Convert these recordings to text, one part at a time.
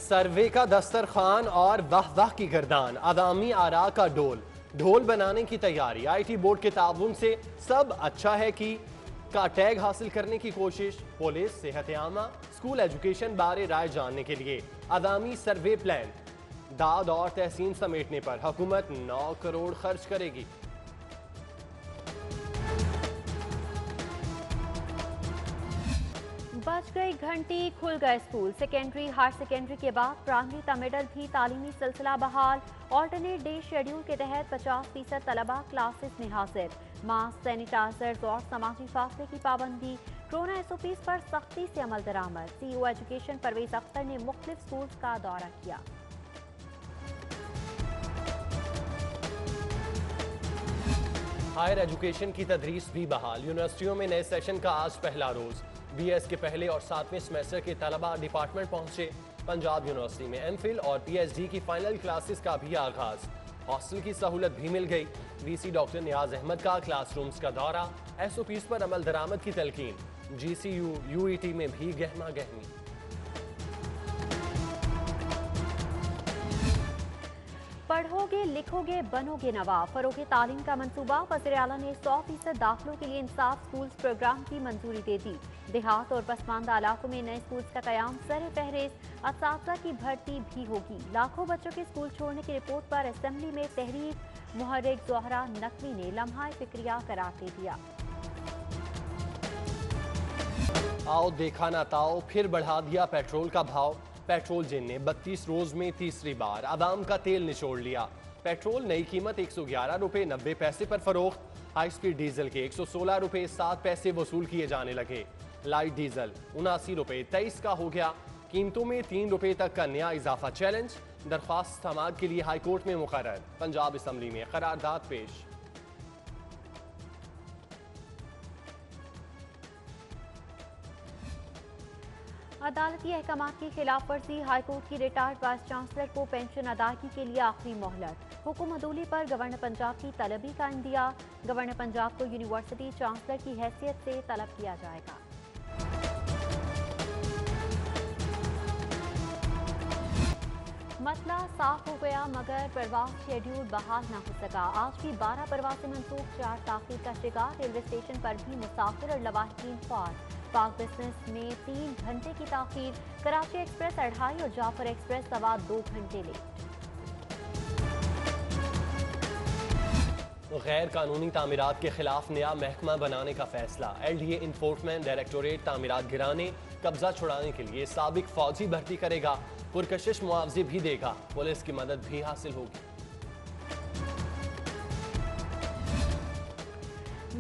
सर्वे का दस्तरखान और वाह वाह की गर्दान, अवामी आरा का ढोल बनाने की तैयारी। IT बोर्ड के ताउन से सब अच्छा है का टैग हासिल करने की कोशिश। पुलिस, सेहत आमा, स्कूल एजुकेशन बारे राय जानने के लिए अवामी सर्वे प्लान। दाद और तहसीन समेटने पर हुकूमत 9 करोड़ खर्च करेगी। बज गई घंटी, खुल गए स्कूल। सेकेंडरी, हायर सेकेंडरी के बाद प्राइमरी ता मिडल भी तालीमी सिलसिला बहाल। ऑल्टरनेट डे शेड्यूल के तहत 50% तलबा क्लासेस में हाजिर। मास्क, सैनिटाइजर्स और समाजी फासले की पाबंदी। कोरोना SOPs पर सख्ती से अमल दरामद। CEO एजुकेशन परवेज अख्तर ने मुख्तलिफ स्कूल्स का दौरा किया। हायर एजुकेशन की तदरीस भी बहाल। यूनिवर्सिटियों में नए सेशन का आज पहला रोज। BS के पहले और 7वें सेमेस्टर के तलबा डिपार्टमेंट पहुंचे। पंजाब यूनिवर्सिटी में MPhil और PhD की फाइनल क्लासेस का भी आगाज। हॉस्टल की सहूलत भी मिल गई। VC डॉक्टर नियाज अहमद का क्लासरूम्स का दौरा। SOPs पर अमल दरामद की तलकीन। GCU UET में भी गहमा गहमी। पढ़ोगे, लिखोगे, बनोगे नवाब। फरोगे तालीम का मंसूबा। वज़ीर आला ने 100% दाखिलों के लिए इंसाफ स्कूल्स प्रोग्राम की मंजूरी दे दी। देहात और पसमानदा इलाकों में नए स्कूल्स का कयाम सर फहरिस्त। असातिज़ा की भर्ती भी होगी। लाखों बच्चों के स्कूल छोड़ने की रिपोर्ट पर असेंबली में तहरीक। मुहर्रिक ज़ोहरा नकवी ने लम्हा फिक्रिया करार दे दिया। आओ देखा ना ताओ, फिर बढ़ा दिया पेट्रोल का भाव। पेट्रोल जिन ने 32 रोज में तीसरी बार आवाम का तेल निचोड़ लिया। पेट्रोल नई कीमत 111 रुपए 90 पैसे पर फरोख्त। हाई स्पीड डीजल के 116 रुपए 7 पैसे वसूल किए जाने लगे। लाइट डीजल 79 रुपए 23 का हो गया। कीमतों में 3 रुपए तक का नया इजाफा चैलेंज। दरख्वास्त समाअत के लिए हाईकोर्ट में मुकर्रर। पंजाब असम्बली में करारदाद पेश। अदालती अहकामात की खिलाफ वर्जी। हाईकोर्ट की रिटायर्ड वाइस चांसलर को पेंशन अदायगी के लिए आखिरी मोहलत। हुक्म अदूली पर गवर्नर पंजाब की तलबी का इंदिया। गवर्नर पंजाब को यूनिवर्सिटी चांसलर की हैसियत से तलब किया जाएगा। मसला साफ हो गया मगर परवाज शेड्यूल बहाल न हो सका। आज भी 12 परवाजें मनसूख, 4 ताखीर का शिकार। रेलवे स्टेशन पर भी मुसाफिर और लवाहिकीन ख्वार। पाक बिजनेस में 3 घंटे की ताखीर। कराची एक्सप्रेस 2.5 और जाफर एक्सप्रेस 2.25 घंटे लेट। गैर कानूनी तामीरात के खिलाफ नया महकमा बनाने का फैसला। LDA इन्फोर्समेंट डायरेक्टोरेट तामीरात गिराने, कब्जा छुड़ाने के लिए साबिक फौजी भर्ती करेगा। पुरकशिश मुआवजे भी देगा। पुलिस की मदद भी हासिल होगी।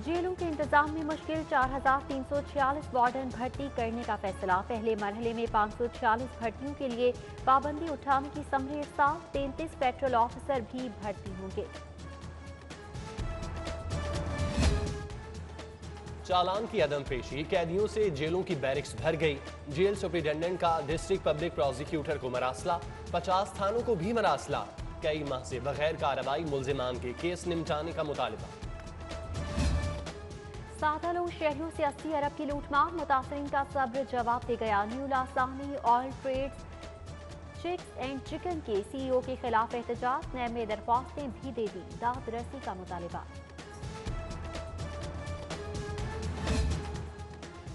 जेलों के इंतजाम में मुश्किल। 4346 वार्डन भर्ती करने का फैसला। पहले मरहले में 546 भर्तियों के लिए पाबंदी उठाने की समरी इरसाल। 33 पेट्रोल ऑफिसर भी भर्ती होंगे। चालान की अदम पेशी। कैदियों से जेलों की बैरिक्स भर गई। जेल सुपरिटेंडेंट का डिस्ट्रिक्ट पब्लिक प्रोसिक्यूटर को मरासला। 50 थानों को भी मरासला। कई माह से बगैर कार्रवाई मुल्जिमान के केस निपटाने का मुतालिबा। 7 लोग शहरियों से 80 अरब की लूटमार। मुतासरीन का सब्र जवाब दे गया। New Lasani oil trades chicks and chicken के CEO के खिलाफ एहतजाज। नैब में दरख्वास्तें भी दे दी। दाद रसी का मुतालिबा।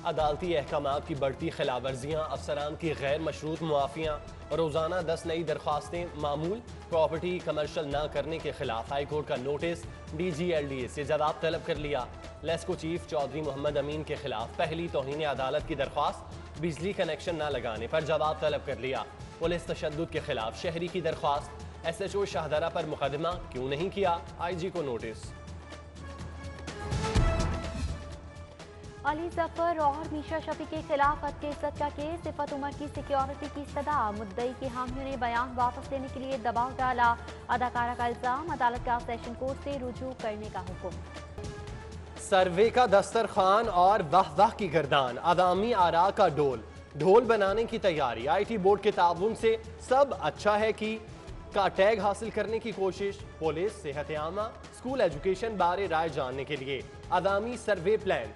अदालती अहकामात की बढ़ती खिलाफवर्जियाँ, अफसरान की गैर मशरूत मुआफियाँ, रोजाना 10 नई दरख्वास्तें मामूल। प्रॉपर्टी कमर्शल न करने के खिलाफ हाईकोर्ट का नोटिस। DG LDA से जवाब तलब कर लिया। लेस्को चीफ चौधरी मोहम्मद अमीन के खिलाफ पहली तौहीन अदालत की दरख्वास्त। बिजली कनेक्शन न लगाने पर जवाब तलब कर लिया। पुलिस तशद्दुद के खिलाफ शहरी की दरख्वास्त। SHO शाहदरा पर मुकदमा क्यों नहीं किया, IG को नोटिस। अली जफर और मीशा शफी के खिलाफ हद के इज्जत का केस। सिफत उमर की सिक्योरिटी की सदा। मुद्दई के हामियों ने बयान वापस लेने के लिए दबाव डाला। अदाकारा का इल्जाम। अदालत का सेशन कोर्ट से रुजू करने का हुक्म। सर्वे का दस्तरखान और वाह वाह की गर्दान, अवामी आरा का ढोल बनाने की तैयारी। IT बोर्ड के ताउन से सब अच्छा है का टैग हासिल करने की कोशिश। पुलिस, सेहत आमा, स्कूल एजुकेशन बारे राय जानने के लिए अवामी सर्वे प्लान।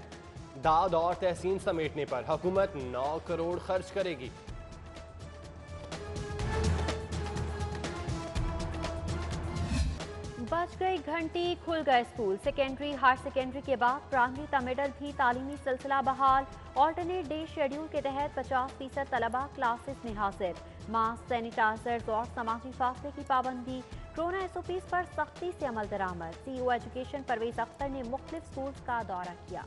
दाद और तहसीन समेटने पर हुकूमत 9 करोड़ खर्च करेगी। बज गई घंटी, खुल गए स्कूल। सेकेंडरी हायर सेकेंडरी के बाद प्राइमरी ता मिडल भी तालीमी सिलसिला बहाल। ऑल्टरनेट डे शेड्यूल के तहत 50% तलबा क्लासेस में हाजिर। मास्क, सैनिटाइजर्स और समाजी फासले की पाबंदी। कोरोना SOPs पर सख्ती से अमल दरामद। CEO एजुकेशन परवेज अख्तर ने मुख्तलिफ स्कूल्स का दौरा किया।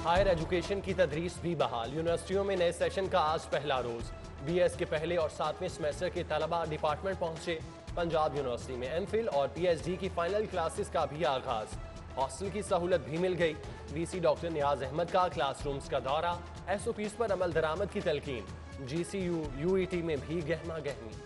हायर एजुकेशन की तदरीस भी बहाल। यूनिवर्सिटियों में नए सेशन का आज पहला रोज। BS के पहले और 7वें सेमेस्टर के तलबा डिपार्टमेंट पहुंचे। पंजाब यूनिवर्सिटी में MPhil और PhD की फाइनल क्लासेस का भी आगाज। हॉस्टल की सहूलत भी मिल गई। VC डॉक्टर नियाज अहमद का क्लासरूम्स का दौरा। SOPs पर अमल दरामद की तलकीन। GCU UET में भी गहमा गहमी।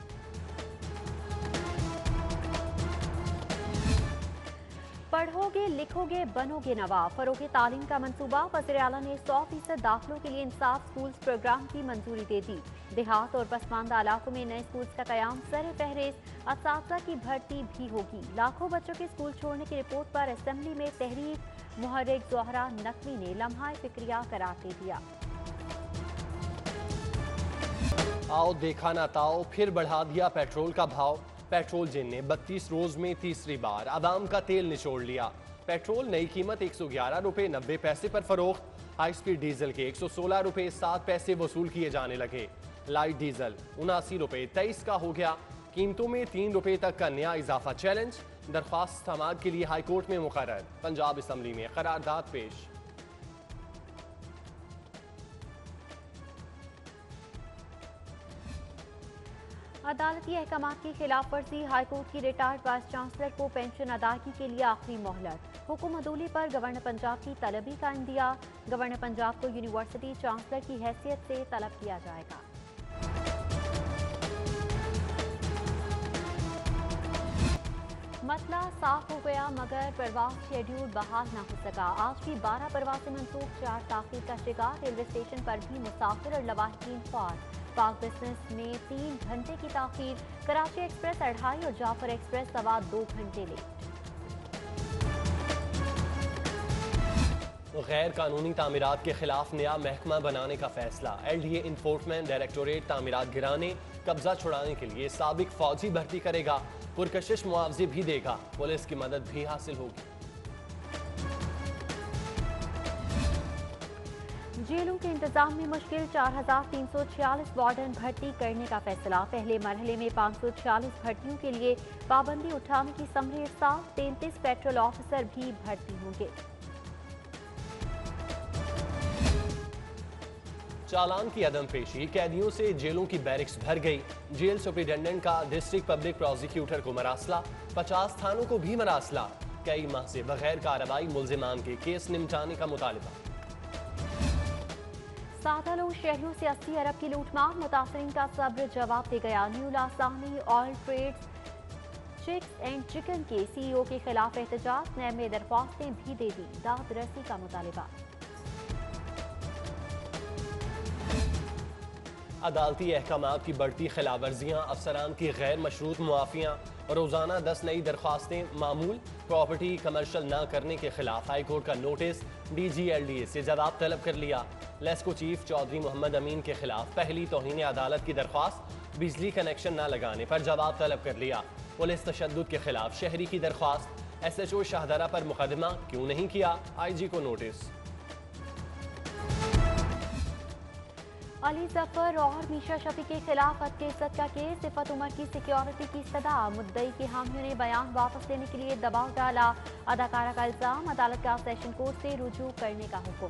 पढ़ोगे, लिखोगे, बनोगे नवाब। फरोगे तालीम का मंसूबा। वज़ीर आला ने 100% दाखिलों के लिए इंसाफ स्कूल्स प्रोग्राम की मंजूरी दे दी। देहात और पसमानदा इलाकों में नए स्कूल्स का कयाम सर फहरिस्त। असातिज़ा की भर्ती भी होगी। लाखों बच्चों के स्कूल छोड़ने की रिपोर्ट पर असेंबली में तहरीक। मुहर्रिक ज़ोहरा नकवी ने लम्हा फिक्रिया करार दे दिया। आओ देखा ना ताओ, फिर बढ़ा दिया पेट्रोल का भाव। पेट्रोल जिन ने 32 रोज में तीसरी बार आवाम का तेल निचोड़ लिया। पेट्रोल नई कीमत 111 रुपए 90 पैसे पर फरोख्त। हाई स्पीड डीजल के 116 रुपए 7 पैसे वसूल किए जाने लगे। लाइट डीजल 79 रुपए 23 का हो गया। कीमतों में 3 रुपए तक का नया इजाफा चैलेंज। दरख्वास्त समाअत के लिए हाईकोर्ट में मुकर्रर। पंजाब असम्बली में करारदाद पेश। अदालती अहकामात की खिलाफ वर्जी। हाईकोर्ट की रिटायर्ड वाइस चांसलर को पेंशन अदायगी के लिए आखिरी मोहलत। हुक्म अदूली पर गवर्नर पंजाब की तलबी का इंदिया। गवर्नर पंजाब को यूनिवर्सिटी चांसलर की हैसियत से तलब किया जाएगा। मसला साफ हो गया मगर परवाज शेड्यूल बहाल न हो सका। आज भी 12 परवाजें मनसूख, 4 ताखीर का शिकार। रेलवे स्टेशन पर भी मुसाफिर और लवाहिकीन ख्वार। पाक बिजनेस में 3 घंटे की ताखीर। कराची एक्सप्रेस 2.5 और जाफर एक्सप्रेस 2.25 घंटे लेट। गैर कानूनी तामीरात के खिलाफ नया महकमा बनाने का फैसला। LDA इन्फोर्समेंट डायरेक्टोरेट तामीरात गिराने, कब्जा छुड़ाने के लिए साबिक फौजी भर्ती करेगा। पुरकशिश मुआवजे भी देगा। पुलिस की मदद भी हासिल होगी। जेलों के इंतजाम में मुश्किल। 4346 वार्डन भर्ती करने का फैसला। पहले मरहले में 546 भर्तियों के लिए पाबंदी उठाने की समरी इरसाल। 33 पेट्रोल ऑफिसर भी भर्ती होंगे। चालान की अदम पेशी। कैदियों से जेलों की बैरिक्स भर गई। जेल सुपरिटेंडेंट का डिस्ट्रिक्ट पब्लिक प्रोसिक्यूटर को मरासला। 50 थानों को भी मरासला। कई माह से बगैर कार्रवाई मुल्जिमान के केस निपटाने का मुतालबा। सादा लोग शहरियों से 80 अरब की लूटमार। मुतासरीन का सब्र जवाब दे गया। New Lasani oil trades chicks and chicken के CEO के खिलाफ एहतजाज। नैब में दरख्वास्तें भी दे दी। दाद रसी का मुतालबा। अदालती अहकामात की बढ़ती खिलाफवर्जियाँ, अफसरान की गैर मशरूत मुआफियाँ, रोजाना 10 नई दरख्वास्तें मामूल। प्रॉपर्टी कमर्शल न करने के खिलाफ हाईकोर्ट का नोटिस। DG LDA से जवाब तलब कर लिया। लेस्को चीफ चौधरी मोहम्मद अमीन के खिलाफ पहली तौहीन अदालत की दरख्वास्त। बिजली कनेक्शन न लगाने पर जवाब तलब कर लिया। पुलिस तशद्दुद के खिलाफ शहरी की दरख्वास्त। SHO शाहदरा पर मुकदमा क्यों नहीं किया, IG को नोटिस। अली जफर और मीशा शफी के खिलाफ हद के इज्जत का केस। सिफत उमर की सिक्योरिटी की सदा। मुद्दई के हामियों ने बयान वापस लेने के लिए दबाव डाला। अदाकारा का इल्जाम। अदालत का सेशन कोर्ट से रुजू करने का हुक्म।